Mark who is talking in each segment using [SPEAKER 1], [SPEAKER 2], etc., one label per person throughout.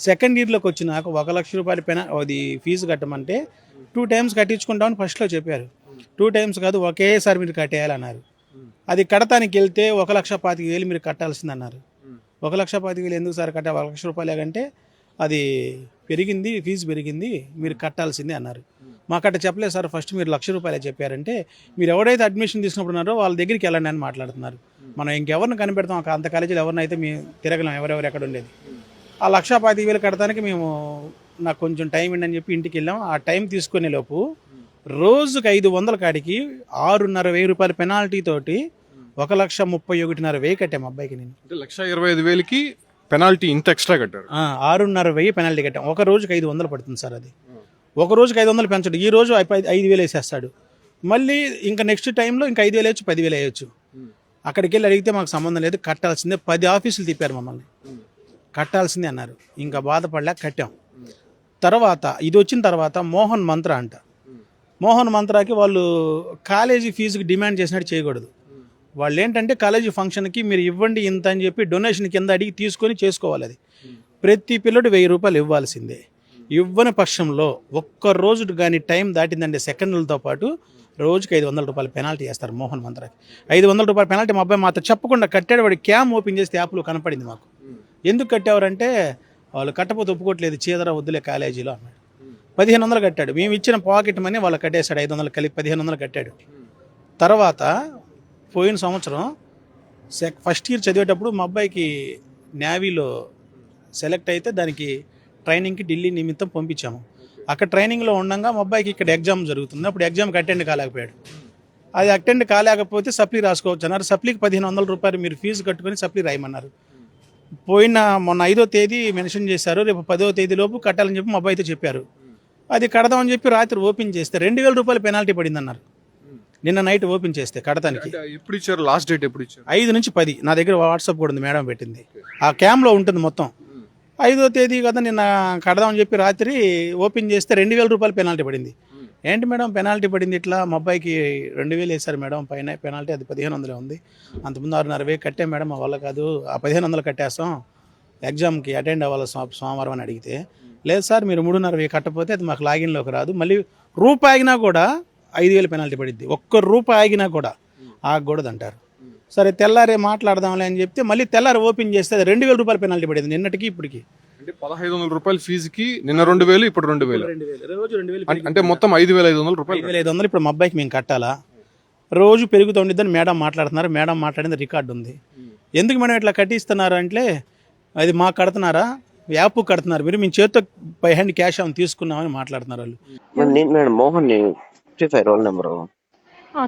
[SPEAKER 1] Second ఇయర్లోకి వచ్చినాక 1,00,000 రూపాయలు అది ఫీజు కట్టమంటే 2 టైమ్స్ కట్టించుకుంటామని ఫస్ట్లో చెప్పారు. 2 టైమ్స్ కాదు, ఒకేసారి మీరు కట్టేయాలన్నారు. అది కడతానికి వెళ్తే 1,25,000 మీరు కట్టాల్సిందన్నారు. 1,25,000 ఎందుకు సార్ కట్టాలి, 1,00,000 రూపాయలే కంటే అది పెరిగింది, ఫీజు పెరిగింది, మీరు కట్టాల్సిందే అన్నారు. మాకట్ట చెప్పలేదు సార్, ఫస్ట్ మీరు 1,00,000 రూపాయలే చెప్పారంటే మీరు ఎవరైతే అడ్మిషన్ తీసుకున్నప్పుడు ఉన్నారో వాళ్ళ దగ్గరికి వెళ్ళండి అని మాట్లాడుతున్నారు. మనం ఇంకెవరిని కనిపెడతాం, అంత కాలేజీలో ఎవరినైతే మేము తిరగలేం, ఎవరెవరు ఎక్కడ ఉండేది. ఆ 1,25,000 కడతానికి మేము నాకు కొంచెం టైం ఇవ్వండి అని చెప్పి ఇంటికి వెళ్ళాం. ఆ టైం తీసుకునే లోపు రోజుకి 500 కాడికి 6,500 రూపాయల పెనాల్టీ తోటి 1,31,500 కట్టాము అబ్బాయికి. నేను
[SPEAKER 2] 1,25,000కి పెనాల్టీ ఇంత ఎక్స్ట్రా కట్టారు.
[SPEAKER 1] 6,500 పెనాల్టీ కట్టాం. ఒక రోజుకి 500 పడుతుంది సార్. అది ఒక రోజుకి 500 పెంచడు. ఈ రోజు 5,000 వేసేస్తాడు. మళ్ళీ ఇంకా నెక్స్ట్ టైంలో ఇంకా 5,000 వేయచ్చు, 10,000 వేయచ్చు. అక్కడికి వెళ్ళి అడిగితే మాకు సంబంధం లేదు, కట్టాల్సిందే. 10 ఆఫీసులు తిప్పారు మమ్మల్ని, కట్టాల్సిందే అన్నారు. ఇంకా బాధపడలేక కట్టాం. తర్వాత ఇది వచ్చిన తర్వాత మోహన్ మంత్ర అంట. మోహన్ మంత్రాకి వాళ్ళు కాలేజీ ఫీజుకి డిమాండ్ చేసినట్టు చేయకూడదు. వాళ్ళు ఏంటంటే కాలేజీ ఫంక్షన్కి మీరు ఇవ్వండి ఇంత అని చెప్పి డొనేషన్ కింద అడిగి తీసుకొని చేసుకోవాలి. అది ప్రతి పిల్లడు 1,000 రూపాయలు ఇవ్వాల్సిందే. ఇవ్వని పక్షంలో ఒక్క రోజు కానీ టైం దాటిందంటే సెకండ్లతో పాటు రోజుకి 500 రూపాయలు పెనాల్టీ వేస్తారు మోహన్ మంత్రాకి. 500 రూపాయల పెనాల్టీ మా అబ్బాయి మాతో చెప్పకుండా కట్టాడు. వాడి క్యామ్ ఓపెన్ చేస్తే యాప్లో కనపడింది మాకు. ఎందుకు కట్టారంటే వాళ్ళు కట్టపోతే ఒప్పుకోవట్లేదు, చీదర వద్దులే కాలేజీలో అన్నాడు. 1,500 కట్టాడు. మేము ఇచ్చిన పాకెట్ మనీ వాళ్ళు కట్టేశాడు. 500 కలిపి 1,500 కట్టాడు. తర్వాత పోయిన సంవత్సరం ఫస్ట్ ఇయర్ చదివేటప్పుడు మా అబ్బాయికి నేవీలో సెలెక్ట్ అయితే దానికి ట్రైనింగ్కి ఢిల్లీ నిమిత్తం పంపించాము. అక్కడ ట్రైనింగ్లో ఉండగా మా అబ్బాయికి ఇక్కడ ఎగ్జామ్ జరుగుతుంది. అప్పుడు ఎగ్జామ్కి అటెండ్ కాలేకపోయాడు. అది అటెండ్ కాలేకపోతే సప్లీ రాసుకోవచ్చు అన్నారు. సప్లీకి 1,500 రూపాయలు మీరు ఫీజు కట్టుకొని సప్లీ రాయమన్నారు. మొన్న 5వ తేదీ మెన్షన్ చేశారు, రేపు 10వ తేదీ లోపు కట్టాలని చెప్పి మా అబ్బాయితో చెప్పారు. అది కడదామని చెప్పి రాత్రి ఓపెన్ చేస్తే 2,000 రూపాయలు పెనాల్టీ పడింది అన్నారు. నిన్న నైట్ ఓపెన్ చేస్తే కడతానికి.
[SPEAKER 2] ఎప్పుడు ఇచ్చారు, లాస్ట్ డేట్ ఎప్పుడు ఇచ్చారు?
[SPEAKER 1] 5 నుంచి 10. నా దగ్గర వాట్సాప్ కూడా ఉంది, మేడం పెట్టింది. ఆ క్యామ్లో ఉంటుంది మొత్తం. 5వ తేదీ కదా నిన్న కడదామని చెప్పి రాత్రి ఓపెన్ చేస్తే 2,000 రూపాయలు పెనాల్టీ పడింది. ఏంటి మేడం పెనాల్టీ పడింది ఇట్లా, మా అబ్బాయికి 2,000 వేశారు మేడం పైన పెనాల్టీ, అది 1,500 ఉంది. అంతకుముందు 6,500 కట్టాం మేడం, మా వల్ల కాదు, ఆ 1,500 కట్టేస్తాం, ఎగ్జామ్కి అటెండ్ అవ్వాలి సోమవారం అని అడిగితే, లేదు సార్ మీరు 3,500 కట్టకపోతే అది మాకు లాగిన్లోకి రాదు, మళ్ళీ రూపాయి ఆగినా కూడా 5,000 పెనాల్టీ పడిద్ది, ఒక్క రూపాయి ఆగినా కూడా ఆగకూడదు అంటారు. సరే తెల్లారే మాట్లాడదాంలే అని చెప్తే మళ్ళీ తెల్లారి ఓపెన్ చేస్తే అది 2,000 రూపాయలు పెనాల్టీ పడింది నిన్నటికి ఇప్పటికి.
[SPEAKER 2] అంటే 1,500 రూపాయల ఫీజుకి నిన్న 2,000, ఇప్పుడు 2,000,
[SPEAKER 1] రోజు 2,000
[SPEAKER 2] అంటే మొత్తం 5,500 రూపాయలు.
[SPEAKER 1] 5,500 ఇప్పుడు మా అబ్బాయికి మేము కట్టాలా, రోజు పెరుగుతుండిద్దని మేడం మాట్లాడుతున్నారు. మేడం మాట్లాడింది రికార్డు ఉంది. ఎందుకు మేడం ఇట్లా కట్టిస్తున్నారు అంటే, అది మాకు కడుతున్నారా, యాప్ కడుతున్నారు మీరు, మేము చేతితో బై హ్యాండ్ క్యాష్ ఆన్ తీసుకున్నామని మాట్లాడుతున్నారు వాళ్ళు.
[SPEAKER 3] Madam Mohan 55 roll number.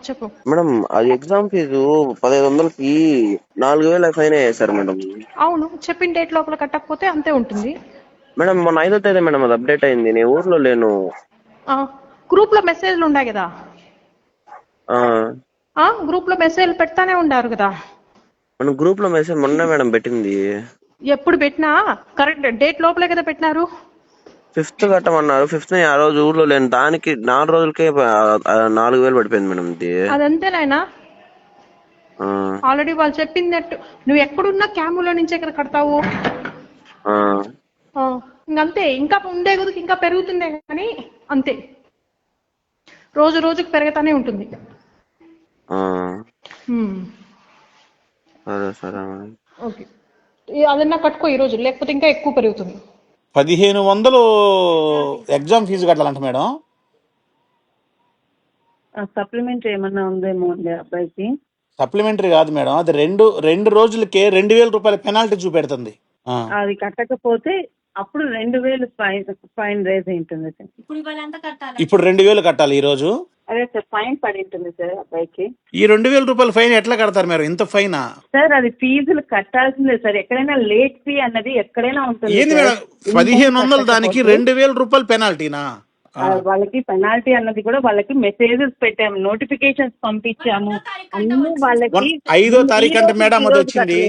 [SPEAKER 4] చెప్పు
[SPEAKER 3] మేడం అది ఎగ్జామ్ ఫీజు 1,500కి 4,000 ఫైన్ వేసారు మేడం.
[SPEAKER 4] అవును, చెప్పిన డేట్ లోపల కట్టకపోతే అంతే ఉంటుంది
[SPEAKER 3] మేడం. మొన్న 5వ తేదీ మేడం అది అప్డేట్ అయింది, నేను ఊర్లో లేను.
[SPEAKER 4] గ్రూప్ లో మెసేజ్లు ఉన్నాయి కదా, గ్రూప్ లో మెసేజ్ పెడతానే ఉండారు కదా.
[SPEAKER 3] మన గ్రూప్ లో మెసేజ్ మొన్న మేడం పెట్టింది.
[SPEAKER 4] ఎప్పుడు పెట్టినా కరెక్ట్ డేట్ లోపలే కదా పెట్టినారు.
[SPEAKER 3] 5th కట్టమన్నారు, 5th ఆ రోజు ఊర్లో లేను, దానికి 4 రోజులకే 4,000 పడిపోయింది మేడం. ఇది
[SPEAKER 4] అదంతేనాయనా, ఆల్రెడీ వాళ్ళు చెప్పిందట్టు నువ్వు ఎక్కడున్నా క్యాములో నుంచే కదా కడతావు. ఇంకంతే, ఇంకా ఉండే కొద్దికి ఇంకా పెరుగుతుందే కానీ అంతే, రోజు రోజుకు పెరుగుతానే ఉంటుంది.
[SPEAKER 3] సరే సరే మేడం,
[SPEAKER 4] ఓకే, అదన్నా కట్టుకో ఈ రోజు, లేకపోతే ఇంకా ఎక్కువ పెరుగుతుంది.
[SPEAKER 1] 1,500 ఎగ్జామ్ ఫీజు కట్టాలంట మేడం.
[SPEAKER 5] సప్లిమెంటరీ ఏమన్నా ఉందేమో అండి అబ్బాయికి.
[SPEAKER 1] సప్లిమెంటరీ కాదు మేడం, అది రెండు రోజులకే 2,000 రూపాయల పెనాల్టీ చూపెడుతుంది.
[SPEAKER 5] అది కట్టకపోతే అప్పుడు 2,000 ఫైన్ రేజ్ ఉంటుంది సార్.
[SPEAKER 1] ఇప్పుడు 2,000 కట్టాలి ఈ రోజు.
[SPEAKER 5] అదే సార్, ఫైన్ పడి ఉంటుంది సార్ అబ్బాయికి.
[SPEAKER 1] ఈ 2,000 రూపాయల ఫైన్ ఎట్లా కడతారు మీరు, ఇంత ఫైనా?
[SPEAKER 5] సార్ అది ఫీజులు కట్టాల్సిందే సార్, ఎక్కడైనా లేట్ ఫీ అన్నది ఎక్కడైనా ఉంటుంది.
[SPEAKER 1] ఏంది మేడం 1,500 దానికి 2,000 రూపాయలు పెనాల్టీనా?
[SPEAKER 5] వాళ్ళకి పెనాల్టీ అన్నది కూడా వాళ్ళకి మెసేజెస్ పెట్టాము, నోటిఫికేషన్స్ పంపించాము అన్ని వాళ్ళకి.
[SPEAKER 1] 5వ తారీఖు అంటే మేడం అది వచ్చింది,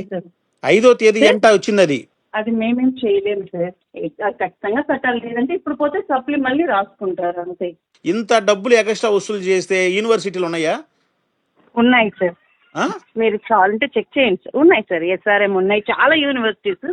[SPEAKER 1] 5వ తేదీ ఎంత వచ్చింది అది.
[SPEAKER 5] అది మేమేం చేయలేము సార్, ఖచ్చితంగా కట్టాలి, లేదంటే ఇప్పుడు పోతే సప్లీ మళ్ళీ రాసుకుంటారు అంతే.
[SPEAKER 1] ఇంత డబ్బులు ఎక్స్ట్రా వసూలు చేస్తే యూనివర్సిటీలు ఉన్నాయా?
[SPEAKER 5] ఉన్నాయి సార్, మీరు చాలంటే చెక్ చేయండి సార్. ఉన్నాయి సార్, ఎస్ఆర్ఎం ఉన్నాయి, చాలా యూనివర్సిటీస్